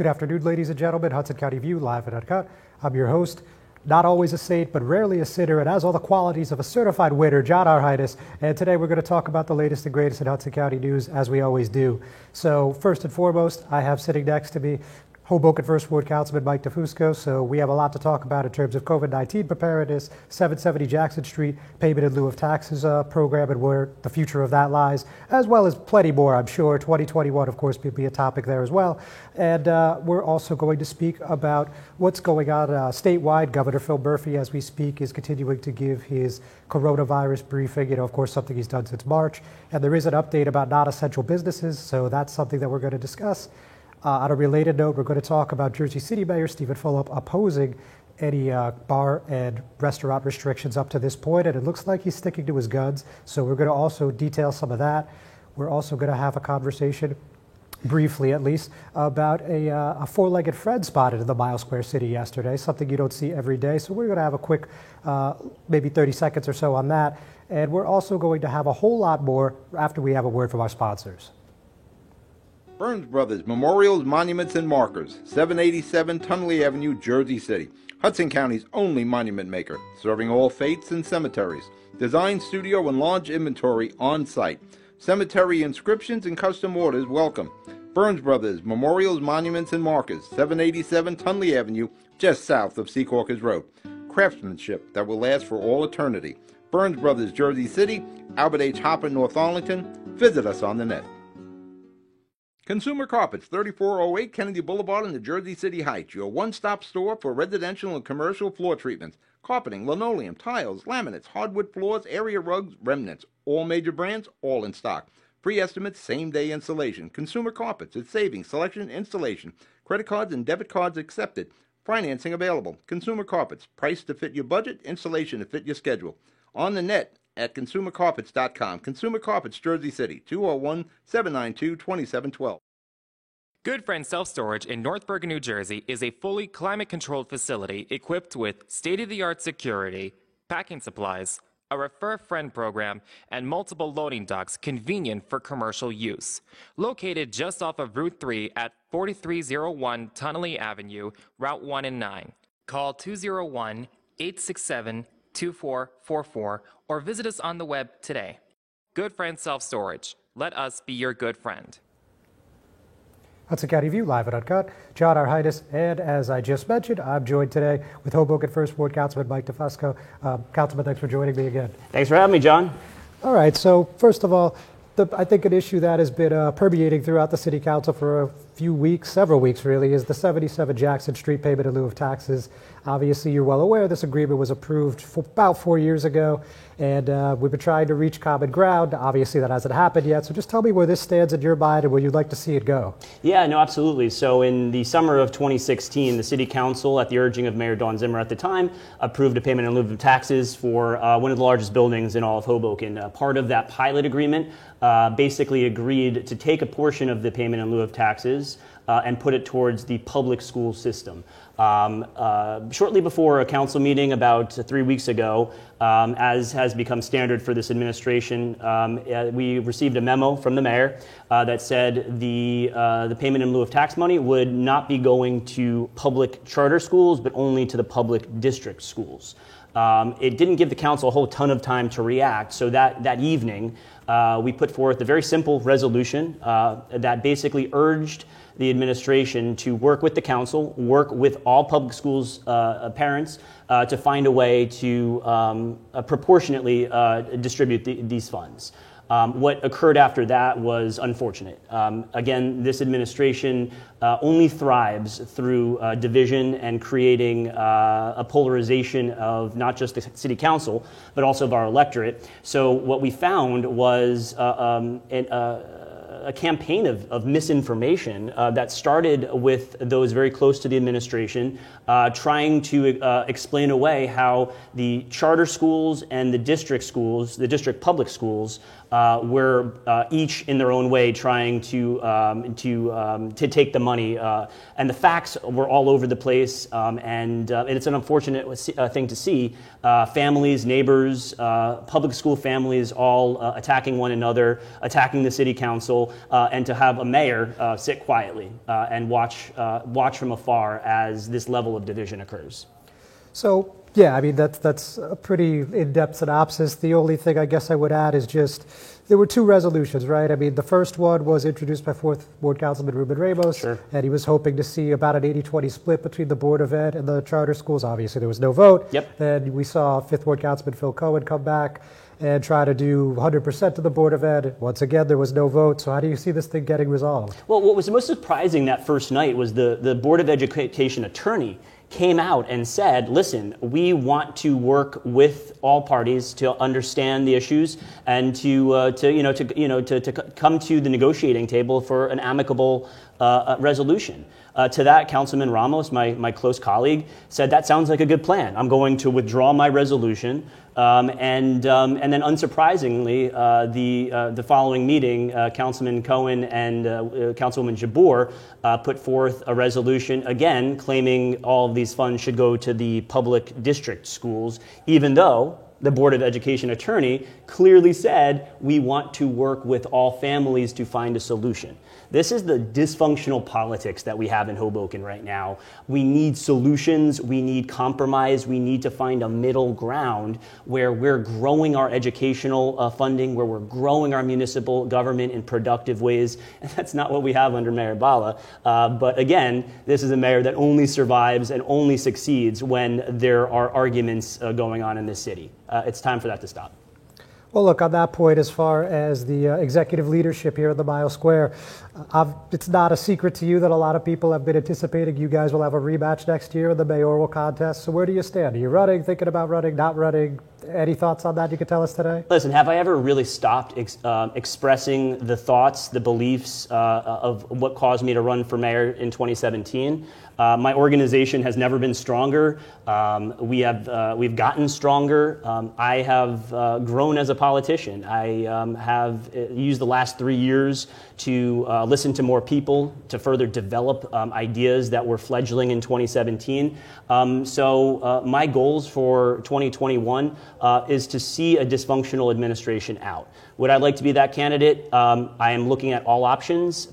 Good afternoon, ladies and gentlemen. Hudson County View, live and uncut. I'm your host, not always a saint, but rarely a sinner, and has all the qualities of a certified winner, John Arhitis. And today we're going to talk about the latest and greatest in Hudson County news, as we always do. So first and foremost, I have sitting next to me Hoboken First Ward Councilman Mike DeFusco. So we have a lot to talk about in terms of COVID-19 preparedness, 770 Jackson Street payment in lieu of taxes program and where the future of that lies, as well as plenty more, I'm sure. 2021, of course, will be a topic there as well. And we're also going to speak about what's going on statewide. Governor Phil Murphy, as we speak, is continuing to give his coronavirus briefing, of course, something he's done since March. And there is an update about non-essential businesses, so that's something that we're going to discuss. On a related note, we're going to talk about Jersey City Mayor Stephen Fulop opposing any bar and restaurant restrictions up to this point, and it looks like he's sticking to his guns. So we're going to also detail some of that. We're also going to have a conversation, briefly at least, about a four-legged friend spotted in the Mile Square City yesterday, something you don't see every day. So we're going to have a quick, maybe 30 seconds or so on that. And we're also going to have a whole lot more after we have a word from our sponsors. Burns Brothers Memorials, Monuments, and Markers, 787 Tunley Avenue, Jersey City. Hudson County's only monument maker, serving all faiths and cemeteries. Design, studio, and large inventory on site. Cemetery inscriptions and custom orders welcome. Burns Brothers Memorials, Monuments, and Markers, 787 Tunley Avenue, just south of Secaucus Road. Craftsmanship that will last for all eternity. Burns Brothers, Jersey City, Albert H. Hopper, North Arlington. Visit us on the net. Consumer Carpets, 3408 Kennedy Boulevard in the Jersey City Heights, your one-stop store for residential and commercial floor treatments, carpeting, linoleum, tiles, laminates, hardwood floors, area rugs, remnants, all major brands, all in stock. Free estimates, same-day installation. Consumer Carpets, it's savings, selection, installation. Credit cards and debit cards accepted. Financing available. Consumer Carpets, price to fit your budget, installation to fit your schedule. On the net at consumercarpets.com. Consumer Carpets, Jersey City, 201-792-2712. Good Friend Self-Storage in North Bergen, New Jersey is a fully climate-controlled facility equipped with state-of-the-art security, packing supplies, a Refer a Friend program, and multiple loading docks convenient for commercial use. Located just off of Route 3 at 4301 Tunley Avenue, Route 1 and 9. Call 201-867-2444 or visit us on the web today. Good Friend Self-Storage. Let us be your good friend. Hudson County View, live and uncut. John Arhitis, and as I just mentioned, I'm joined today with Hoboken First Ward Councilman Mike DeFusco. Councilman, thanks for joining me again. Thanks for having me, John. All right, so first of all, I think an issue that has been permeating throughout the City Council for a few weeks, several weeks really, is the 77 Jackson Street payment in lieu of taxes. Obviously, you're well aware this agreement was approved about 4 years ago, and we've been trying to reach common ground. Obviously, that hasn't happened yet, so just tell me where this stands in your mind and where you'd like to see it go. Yeah, no, absolutely. So in the summer of 2016, the City Council, at the urging of Mayor Dawn Zimmer at the time, approved a payment in lieu of taxes for one of the largest buildings in all of Hoboken. Part of that pilot agreement basically agreed to take a portion of the payment in lieu of taxes and put it towards the public school system. Shortly before a council meeting about 3 weeks ago, as has become standard for this administration, we received a memo from the mayor that said the payment in lieu of tax money would not be going to public charter schools, but only to the public district schools. It didn't give the council a whole ton of time to react, so that evening we put forth a very simple resolution that basically urged the administration to work with the council, work with all public schools parents to find a way to proportionately distribute these funds. What occurred after that was unfortunate. Again, this administration only thrives through division and creating a polarization of not just the City Council, but also of our electorate. So what we found was a campaign of misinformation that started with those very close to the administration trying to explain away how the charter schools and the district schools, the district public schools, were each in their own way trying to take the money, and the facts were all over the place, and it's an unfortunate thing to see. Families, neighbors, public school families all attacking one another, attacking the City Council. council and to have a mayor sit quietly and watch from afar as this level of division occurs. So, yeah, I mean, that's a pretty in-depth synopsis. The only thing I guess I would add is just there were two resolutions, right? I mean, the first one was introduced by 4th Ward Councilman Ruben Ramos, Sure. and he was hoping to see about an 80-20 split between the Board of Ed and the charter schools. Obviously, there was no vote. Yep. And we saw 5th Ward Councilman Phil Cohen come back and try to do 100% to the Board of Ed. Once again, there was no vote. So how do you see this thing getting resolved? Well, what was most surprising that first night was the Board of Education attorney came out and said, listen, we want to work with all parties to understand the issues and to come to the negotiating table for an amicable resolution. To that, Councilman Ramos, my close colleague, said that sounds like a good plan. I'm going to withdraw my resolution. And then, unsurprisingly, the following meeting, Councilman Cohen and Councilwoman Jabour put forth a resolution again claiming all of these funds should go to the public district schools, even though the Board of Education attorney clearly said we want to work with all families to find a solution. This is the dysfunctional politics that we have in Hoboken right now. We need solutions, we need compromise, we need to find a middle ground where we're growing our educational funding, where we're growing our municipal government in productive ways. And that's not what we have under Mayor Bala. But again, this is a mayor that only survives and only succeeds when there are arguments going on in this city. It's time for that to stop. Well, look, on that point, as far as the executive leadership here at the Mile Square, it's not a secret to you that a lot of people have been anticipating you guys will have a rematch next year in the mayoral contest. So where do you stand? Are you running, thinking about running, not running? Any thoughts on that you could tell us today? Listen, have I ever really stopped expressing the thoughts, the beliefs of what caused me to run for mayor in 2017? My organization has never been stronger. We've gotten stronger. I have grown as a politician. I have used the last 3 years to listen to more people, to further develop ideas that were fledgling in 2017. So my goals for 2021 is to see a dysfunctional administration out. Would I like to be that candidate? I am looking at all options,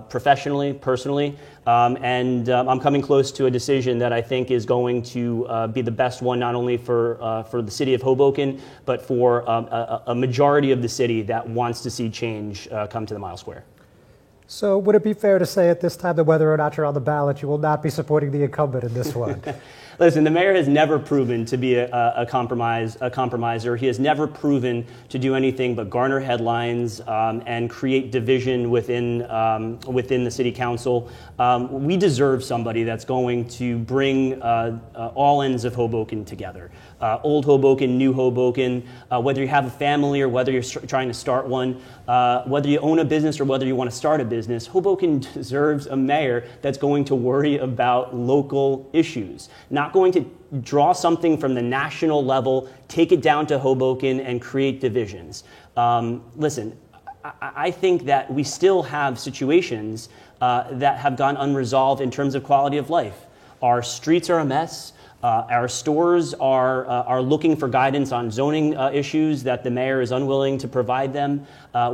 professionally, personally, and I'm coming close to a decision that I think is going to be the best one, not only for the city of Hoboken, but for a majority of the city that wants to see change come to the Mile Square. So would it be fair to say at this time that whether or not you're on the ballot, you will not be supporting the incumbent in this one? Listen, the mayor has never proven to be a compromiser. He has never proven to do anything but garner headlines and create division within the city council. We deserve somebody that's going to bring all ends of Hoboken together. Old Hoboken, new Hoboken, whether you have a family or whether you're trying to start one, whether you own a business or whether you want to start a business, Hoboken deserves a mayor that's going to worry about local issues, not going to draw something from the national level, take it down to Hoboken and create divisions. Listen, I think that we still have situations that have gone unresolved in terms of quality of life. Our streets are a mess. Our stores are looking for guidance on zoning issues that the mayor is unwilling to provide them.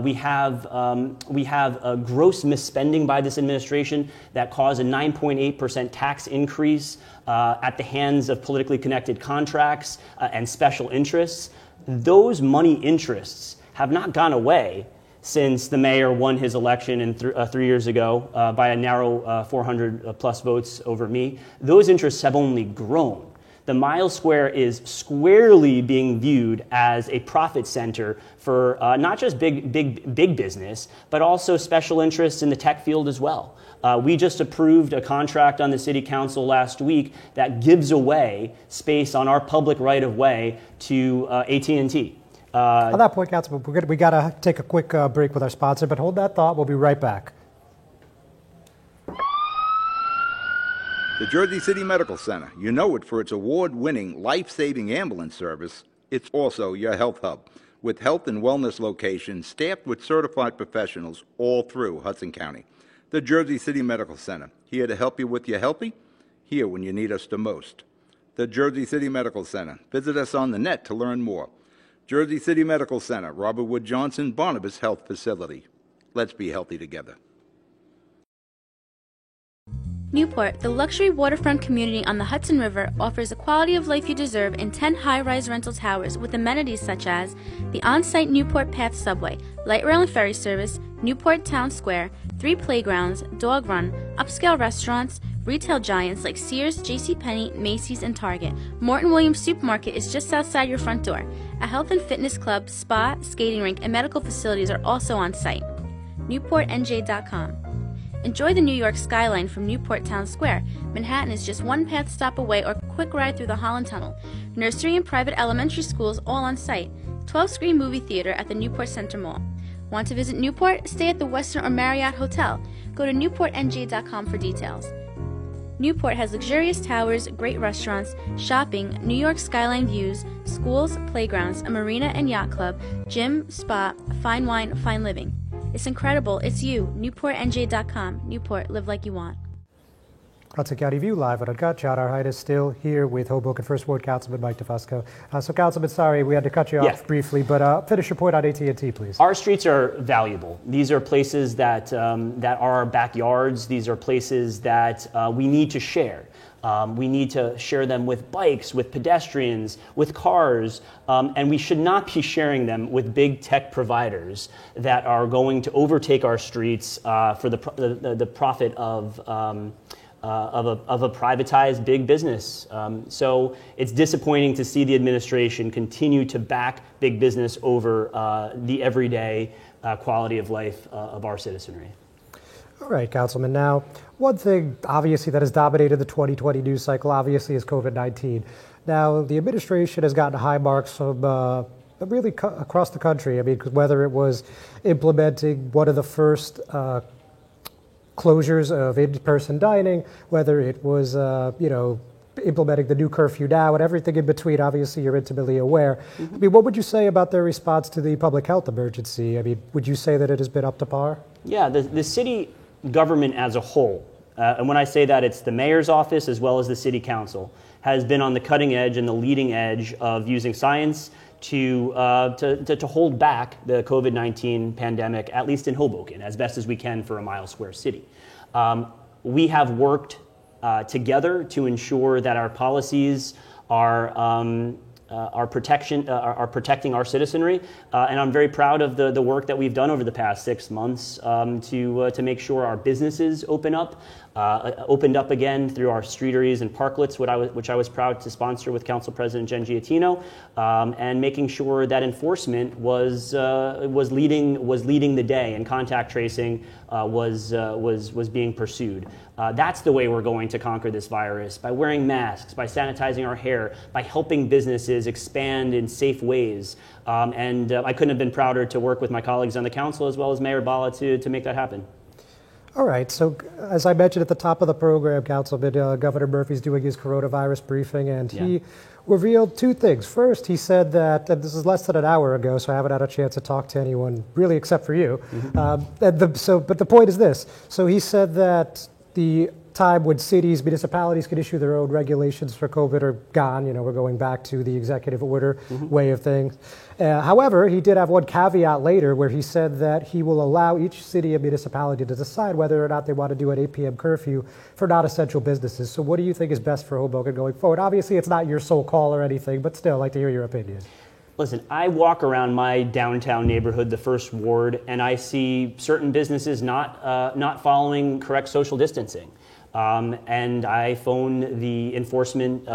We have a gross misspending by this administration that caused a 9.8% tax increase at the hands of politically connected contracts and special interests. Those money interests have not gone away since the mayor won his election 3 years ago by a narrow 400 plus votes over me. Those interests have only grown. The Mile Square is squarely being viewed as a profit center for not just big business, but also special interests in the tech field as well. We just approved a contract on the city council last week that gives away space on our public right-of-way to AT&T. On that point, Councilman, we got to take a quick break with our sponsor, but hold that thought. We'll be right back. The Jersey City Medical Center. You know it for its award-winning, life-saving ambulance service. It's also your health hub, with health and wellness locations staffed with certified professionals all through Hudson County. The Jersey City Medical Center, here to help you with your healthy, here when you need us the most. The Jersey City Medical Center. Visit us on the net to learn more. Jersey City Medical Center, Robert Wood Johnson, Barnabas Health Facility. Let's be healthy together. Newport, the luxury waterfront community on the Hudson River, offers the quality of life you deserve in 10 high-rise rental towers with amenities such as the on-site Newport Path subway, light rail and ferry service, Newport Town Square, 3 playgrounds, dog run, upscale restaurants, retail giants like Sears, JCPenney, Macy's, and Target. Morton Williams Supermarket is just outside your front door. A health and fitness club, spa, skating rink, and medical facilities are also on site. NewportNJ.com. Enjoy the New York skyline from Newport Town Square. Manhattan is just one path stop away or quick ride through the Holland Tunnel. Nursery and private elementary schools all on site. 12-screen movie theater at the Newport Center Mall. Want to visit Newport? Stay at the Westin or Marriott Hotel. Go to NewportNJ.com for details. Newport has luxurious towers, great restaurants, shopping, New York skyline views, schools, playgrounds, a marina and yacht club, gym, spa, fine wine, fine living. It's incredible. It's you. NewportNJ.com. Newport. Live like you want. Hudson County View live at Uncut. Chad Arhide is still here with Hoboken First Ward Councilman Mike DeFusco. So, Councilman, sorry we had to cut you off briefly, but finish your point on AT&T, please. Our streets are valuable. These are places that that are our backyards. These are places that we need to share. We need to share them with bikes, with pedestrians, with cars, and we should not be sharing them with big tech providers that are going to overtake our streets for the profit of a privatized big business. So it's disappointing to see the administration continue to back big business over the everyday quality of life of our citizenry. All right, Councilman. Now, one thing, obviously, that has dominated the 2020 news cycle, obviously, is COVID-19. Now, the administration has gotten high marks from really across the country. I mean, whether it was implementing one of the first closures of in-person dining, whether it was, implementing the new curfew now, and everything in between. Obviously, you're intimately aware. I mean, what would you say about their response to the public health emergency? I mean, would you say that it has been up to par? Yeah, the city government as a whole, and when I say that, it's the mayor's office as well as the city council, has been on the cutting edge and the leading edge of using science to hold back the COVID-19 pandemic, at least in Hoboken, as best as we can for a mile-square city. We have worked together to ensure that our policies are protecting our citizenry, and I'm very proud of the work that we've done over the past 6 months to make sure our businesses opened up again through our streeteries and parklets, which I was proud to sponsor with Council President Jen Giattino, and making sure that enforcement was leading the day, and contact tracing was being pursued. That's the way we're going to conquer this virus, by wearing masks, by sanitizing our hair, by helping businesses expand in safe ways. And I couldn't have been prouder to work with my colleagues on the council as well as Mayor Bala to make that happen. All right. So, as I mentioned at the top of the program, Councilman, Governor Murphy's doing his coronavirus briefing, and he revealed two things. First, he said that, and this is less than an hour ago, so I haven't had a chance to talk to anyone really except for you. But the point is this. So he said that the time when cities, municipalities could issue their own regulations for COVID are gone. We're going back to the executive order way of things. However, he did have one caveat later where he said that he will allow each city and municipality to decide whether or not they want to do an 8 p.m. curfew for non-essential businesses. So what do you think is best for Hoboken going forward? Obviously, it's not your sole call or anything, but still, I'd like to hear your opinion. Listen, I walk around my downtown neighborhood, the First Ward, and I see certain businesses not following correct social distancing. And I phone the enforcement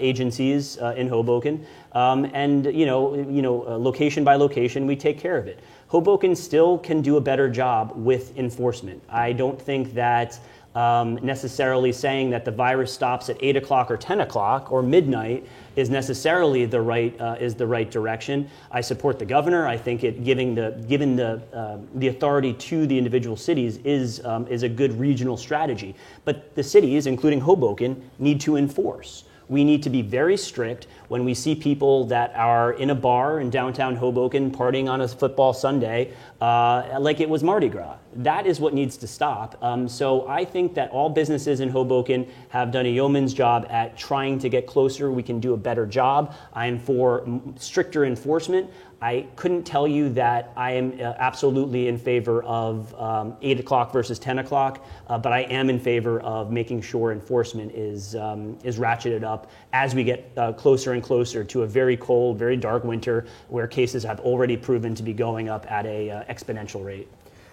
agencies in Hoboken, and location by location, we take care of it. Hoboken still can do a better job with enforcement. I don't think that necessarily saying that the virus stops at 8 o'clock or 10 o'clock or midnight is necessarily the right direction. I support the governor. I think giving the authority to the individual cities is a good regional strategy. But the cities, including Hoboken, need to enforce. We need to be very strict when we see people that are in a bar in downtown Hoboken partying on a football Sunday like it was Mardi Gras. That is what needs to stop. So I think that all businesses in Hoboken have done a yeoman's job at trying to get closer. We can do a better job. I am for stricter enforcement. I couldn't tell you that I am absolutely in favor of 8 o'clock versus 10 o'clock, but I am in favor of making sure enforcement is ratcheted up as we get closer and closer to a very cold, very dark winter where cases have already proven to be going up at a exponential rate.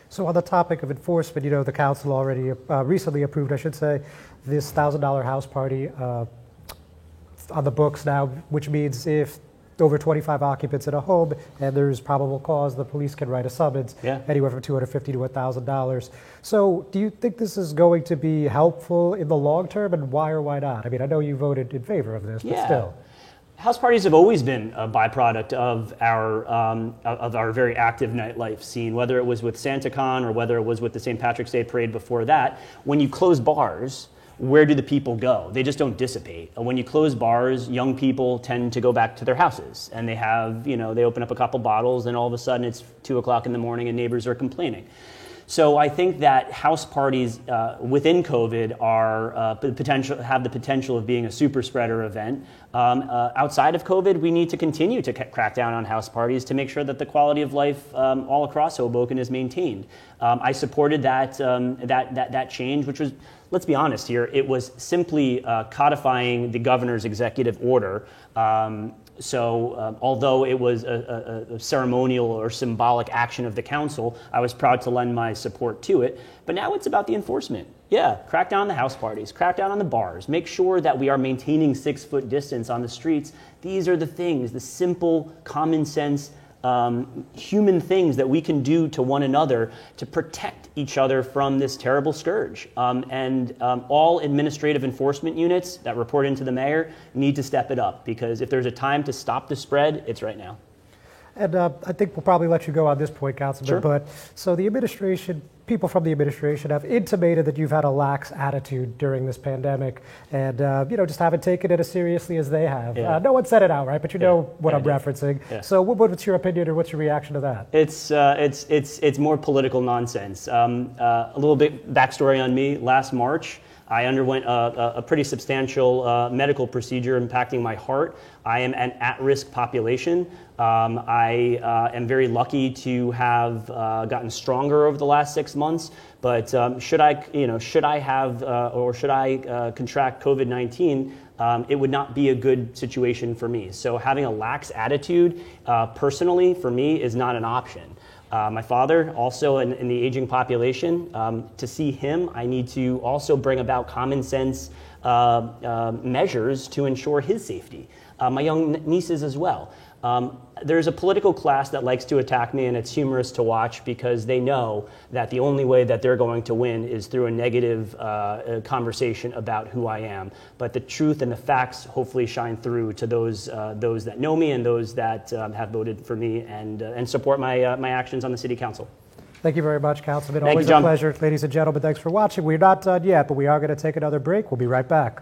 So on the topic of enforcement, you know, the council already recently approved, I should say, this $1,000 house party on the books now, which means if over 25 occupants in a home and there's probable cause, the police can write a summons anywhere from $250 to $1,000. So do you think this is going to be helpful in the long term, and why or why not? I mean, I know you voted in favor of this, but still. House parties have always been a byproduct of our very active nightlife scene, whether it was with SantaCon or whether it was with the St. Patrick's Day Parade before that. When you close bars, where do the people go? They just don't dissipate. When you close bars, young people tend to go back to their houses, and they have, you know, they open up a couple bottles, and all of a sudden it's 2 o'clock in the morning and neighbors are complaining. So I think that house parties within COVID are have the potential of being a super spreader event. Outside of COVID, we need to continue to crack down on house parties to make sure that the quality of life all across Hoboken is maintained. I supported that change, which was, let's be honest here, it was simply codifying the governor's executive order. So although it was a ceremonial or symbolic action of the council, I was proud to lend my support to it. But now it's about the enforcement. Yeah, crack down on the house parties, crack down on the bars, make sure that we are maintaining 6-foot distance on the streets. These are the things, the simple, common sense, human things that we can do to one another to protect each other from this terrible scourge. All administrative enforcement units that report into the mayor need to step it up, because if there's a time to stop the spread, it's right now. And I think we'll probably let you go on this point, Councilman. Sure. But so the administration, people from the administration have intimated that you've had a lax attitude during this pandemic, and just haven't taken it as seriously as they have. Yeah. No one said it outright, but you know what I'm referencing. Yeah. So what's your opinion, or what's your reaction to that? It's more political nonsense. A little bit backstory on me. Last March, I underwent a pretty substantial medical procedure impacting my heart. I am an at-risk population. I am very lucky to have gotten stronger over the last 6 months. But should I contract COVID-19, it would not be a good situation for me. So having a lax attitude, personally, for me, is not an option. My father, also in the aging population, to see him, I need to also bring about common sense measures to ensure his safety. My young nieces as well. There's a political class that likes to attack me, and it's humorous to watch because they know that the only way that they're going to win is through a negative conversation about who I am. But the truth and the facts hopefully shine through to those that know me and those that have voted for me and support my actions on the City Council. Thank you very much, Councilman. Thank Always you, John. a pleasure. Ladies and gentlemen, thanks for watching. We're not done yet, but we are going to take another break. We'll be right back.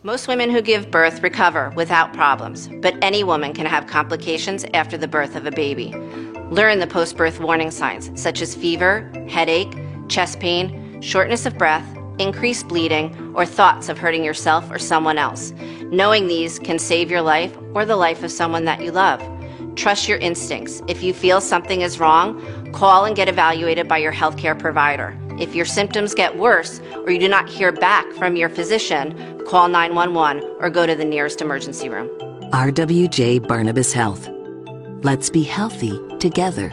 Most women who give birth recover without problems, but any woman can have complications after the birth of a baby. Learn the post-birth warning signs, such as fever, headache, chest pain, shortness of breath, increased bleeding, or thoughts of hurting yourself or someone else. Knowing these can save your life or the life of someone that you love. Trust your instincts. If you feel something is wrong, call and get evaluated by your healthcare provider. If your symptoms get worse or you do not hear back from your physician, call 911 or go to the nearest emergency room. RWJ Barnabas Health. Let's be healthy together.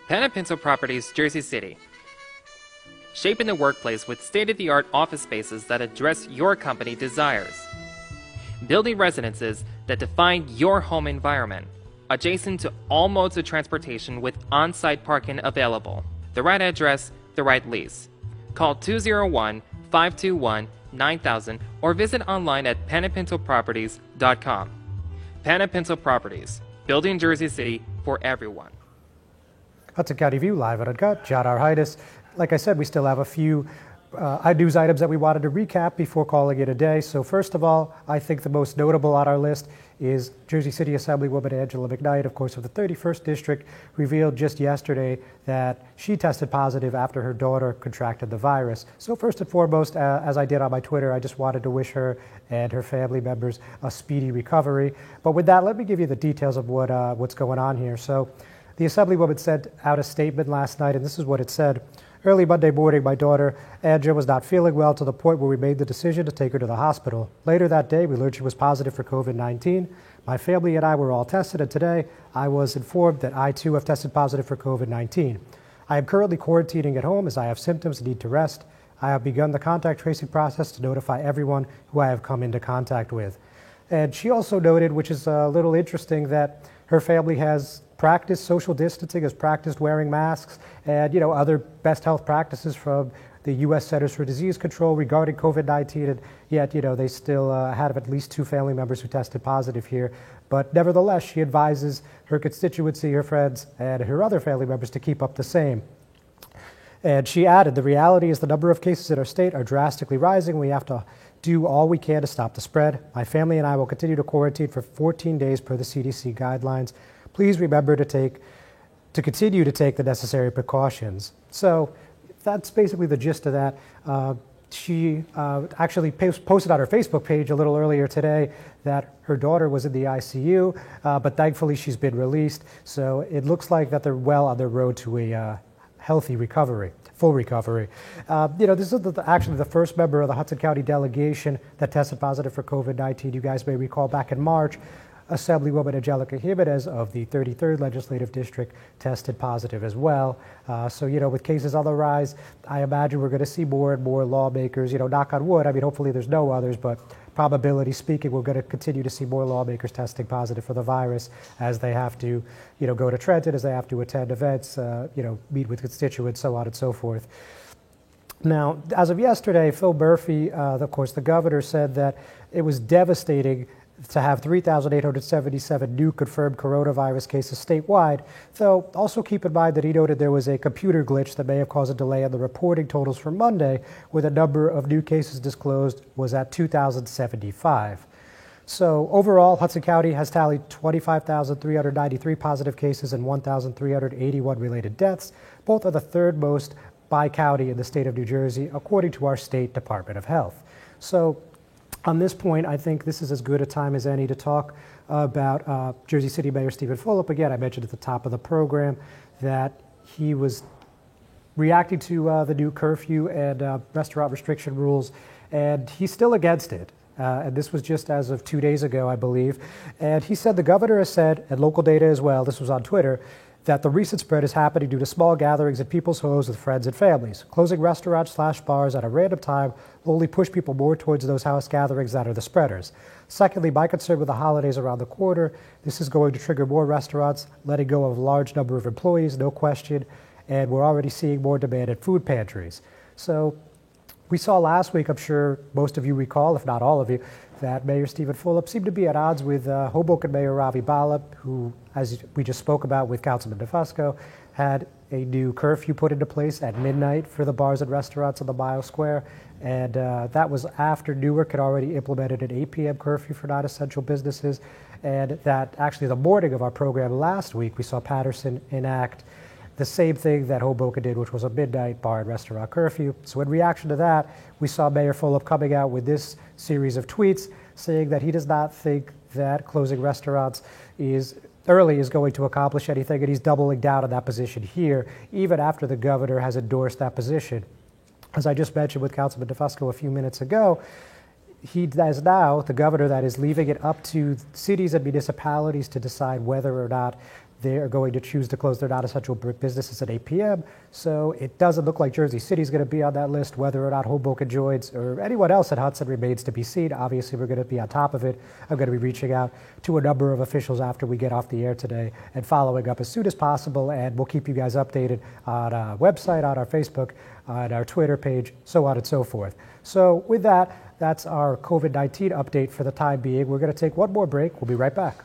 Panepinto Properties, Jersey City. Shaping the workplace with state-of-the-art office spaces that address your company desires. Building residences that define your home environment, adjacent to all modes of transportation with on-site parking available. The right address, the right lease. Call 201-521-9000 or visit online at panepintoproperties.com. Panepinto Properties, building Jersey City for everyone. Hudson County View, live and uncut. John Arhidis. Like I said, we still have a few news items that we wanted to recap before calling it a day. So first of all, I think the most notable on our list is Jersey City Assemblywoman Angela McKnight, of course, of the 31st District, revealed just yesterday that she tested positive after her daughter contracted the virus. So first and foremost, as I did on my Twitter, I just wanted to wish her and her family members a speedy recovery. But with that, let me give you the details of what's going on here. So the Assemblywoman sent out a statement last night, and this is what it said. Early Monday morning, my daughter, Andrea, was not feeling well to the point where we made the decision to take her to the hospital. Later that day, we learned she was positive for COVID-19. My family and I were all tested, and today I was informed that I too have tested positive for COVID-19. I am currently quarantining at home as I have symptoms and need to rest. I have begun the contact tracing process to notify everyone who I have come into contact with. And she also noted, which is a little interesting, that her family has practiced social distancing, has practiced wearing masks, and other best health practices from the U.S. Centers for Disease Control regarding COVID-19, and yet they still had at least 2 family members who tested positive here. But nevertheless, she advises her constituency, her friends, and her other family members to keep up the same. And she added, the reality is the number of cases in our state are drastically rising. We have to do all we can to stop the spread. My family and I will continue to quarantine for 14 days per the CDC guidelines. Please remember to continue to take the necessary precautions. So that's basically the gist of that. She actually posted on her Facebook page a little earlier today that her daughter was in the ICU, but thankfully she's been released. So it looks like that they're well on their road to a healthy recovery, full recovery. This is actually the first member of the Hudson County delegation that tested positive for COVID-19. You guys may recall back in March, Assemblywoman Angelica Jimenez of the 33rd Legislative District tested positive as well. So, with cases on the rise, I imagine we're going to see more and more lawmakers, knock on wood. I mean, hopefully there's no others, but probability speaking, we're going to continue to see more lawmakers testing positive for the virus as they have to, go to Trenton, as they have to attend events, meet with constituents, so on and so forth. Now, as of yesterday, Phil Murphy, of course, the governor, said that it was devastating to have 3,877 new confirmed coronavirus cases statewide, though also keep in mind that he noted there was a computer glitch that may have caused a delay in the reporting totals for Monday, where the number of new cases disclosed was at 2,075. So overall, Hudson County has tallied 25,393 positive cases and 1,381 related deaths. Both are the third most by county in the state of New Jersey, according to our State Department of Health. So on this point, I think this is as good a time as any to talk about Jersey City Mayor Stephen Fulop. Again, I mentioned at the top of the program that he was reacting to the new curfew and restaurant restriction rules, and he's still against it. And this was just as of 2 days ago, I believe. And he said the governor has said, and local data as well, this was on Twitter, that the recent spread is happening due to small gatherings at people's homes with friends and families. Closing restaurants/bars at a random time will only push people more towards those house gatherings that are the spreaders. Secondly, my concern with the holidays around the corner, this is going to trigger more restaurants, letting go of a large number of employees, no question, and we're already seeing more demand at food pantries. So we saw last week, I'm sure most of you recall, if not all of you, that Mayor Stephen Fulop seemed to be at odds with Hoboken Mayor Ravi Bala, who, as we just spoke about with Councilman DeFusco, had a new curfew put into place at midnight for the bars and restaurants on the Mile Square. And that was after Newark had already implemented an 8 p.m. curfew for non-essential businesses. And that actually the morning of our program last week, we saw Patterson enact the same thing that Hoboken did, which was a midnight bar and restaurant curfew. So in reaction to that, we saw Mayor Fulop coming out with this series of tweets saying that he does not think that closing restaurants early is going to accomplish anything, and he's doubling down on that position here, even after the governor has endorsed that position. As I just mentioned with Councilman DeFusco a few minutes ago, he is now, the governor, that is leaving it up to cities and municipalities to decide whether or not they are going to choose to close their non-essential businesses at 8 p.m. So it doesn't look like Jersey City is going to be on that list. Whether or not Hoboken joins or anyone else at Hudson remains to be seen. Obviously, we're going to be on top of it. I'm going to be reaching out to a number of officials after we get off the air today and following up as soon as possible. And we'll keep you guys updated on our website, on our Facebook, on our Twitter page, so on and so forth. So with that, that's our COVID-19 update for the time being. We're going to take one more break. We'll be right back.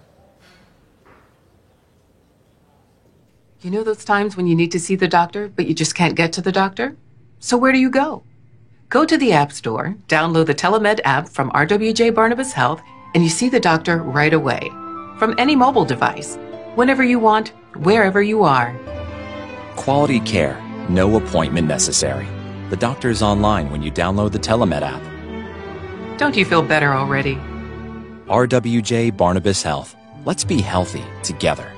You know those times when you need to see the doctor, but you just can't get to the doctor? So where do you go? Go to the App Store, download the Telemed app from RWJ Barnabas Health, and you see the doctor right away. From any mobile device, whenever you want, wherever you are. Quality care, no appointment necessary. The doctor is online when you download the Telemed app. Don't you feel better already? RWJ Barnabas Health. Let's be healthy together.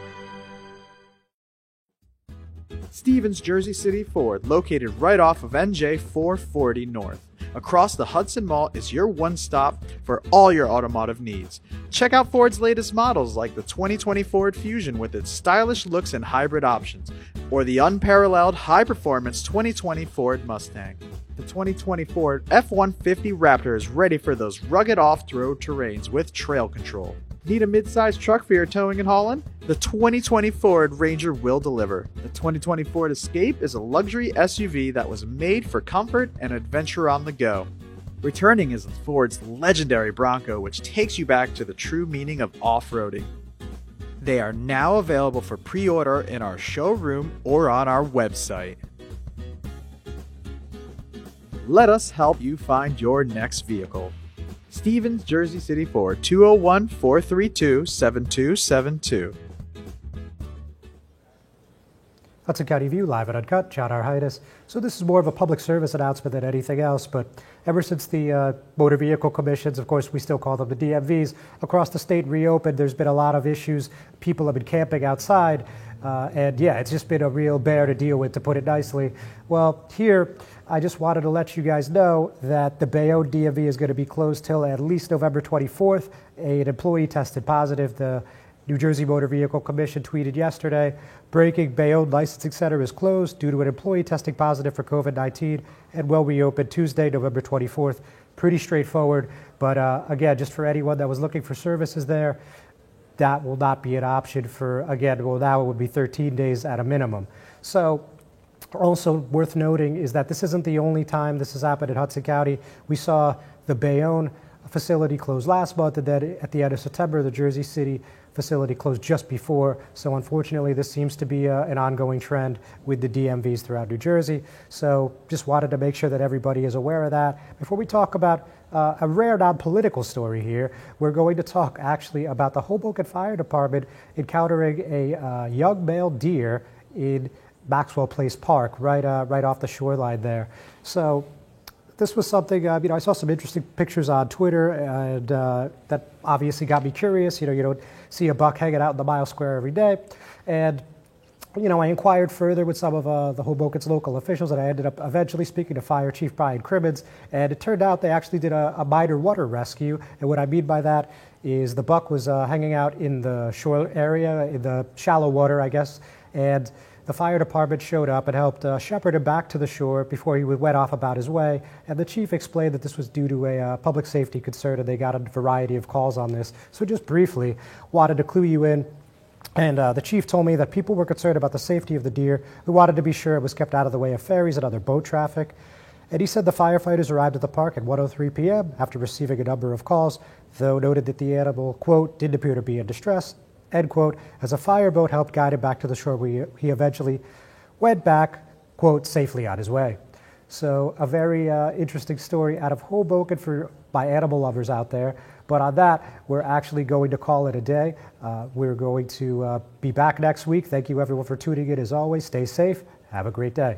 Stevens Jersey City Ford, located right off of NJ 440 North. Across the Hudson Mall is your one-stop for all your automotive needs. Check out Ford's latest models like the 2020 Ford Fusion with its stylish looks and hybrid options, or the unparalleled high-performance 2020 Ford Mustang. The 2020 Ford F-150 Raptor is ready for those rugged off-road terrains with trail control. Need a mid-sized truck for your towing and hauling? The 2020 Ford Ranger will deliver. The 2020 Ford Escape is a luxury SUV that was made for comfort and adventure on the go. Returning is Ford's legendary Bronco, which takes you back to the true meaning of off-roading. They are now available for pre-order in our showroom or on our website. Let us help you find your next vehicle. Stevens Jersey City Ford, 201-432-7272. Hudson County View, live and uncut. John Arhitis. So this is more of a public service announcement than anything else, but ever since the Motor Vehicle Commissions, of course we still call them the DMVs, across the state reopened, there's been a lot of issues. People have been camping outside, and yeah, it's just been a real bear to deal with, to put it nicely. Well, here, I just wanted to let you guys know that the Bayonne DMV is going to be closed till at least November 24th. An employee tested positive. The New Jersey Motor Vehicle Commission tweeted yesterday, breaking: Bayonne Licensing Center is closed due to an employee testing positive for COVID-19 and will reopen Tuesday, November 24th. Pretty straightforward, but again, just for anyone that was looking for services there, that will not be an option for, again, well, now it would be 13 days at a minimum. So also worth noting is that this isn't the only time this has happened in Hudson County. We saw the Bayonne facility close last month, and then at the end of September, the Jersey City facility closed just before. So unfortunately, this seems to be an ongoing trend with the DMVs throughout New Jersey. So just wanted to make sure that everybody is aware of that. Before we talk about a rare non-political story here, we're going to talk actually about the Hoboken Fire Department encountering a young male deer in Maxwell Place Park, right off the shoreline there. So this was something, I saw some interesting pictures on Twitter, and that obviously got me curious. You don't see a buck hanging out in the mile square every day. And, I inquired further with some of the Hoboken's local officials, and I ended up eventually speaking to Fire Chief Brian Crimmins. And it turned out they actually did a minor water rescue. And what I mean by that is the buck was hanging out in the shore area, in the shallow water, I guess, and the fire department showed up and helped shepherd him back to the shore before he went off about his way. And the chief explained that this was due to a public safety concern, and they got a variety of calls on this. So just briefly, wanted to clue you in. And the chief told me that people were concerned about the safety of the deer, who wanted to be sure it was kept out of the way of ferries and other boat traffic. And he said the firefighters arrived at the park at 1:03 p.m. after receiving a number of calls, though noted that the animal, quote, didn't appear to be in distress, end quote, as a fireboat helped guide him back to the shore where he eventually went back, quote, safely on his way. So a very interesting story out of Hoboken for my animal lovers out there. But on that, we're actually going to call it a day. We're going to be back next week. Thank you everyone for tuning in as always. Stay safe. Have a great day.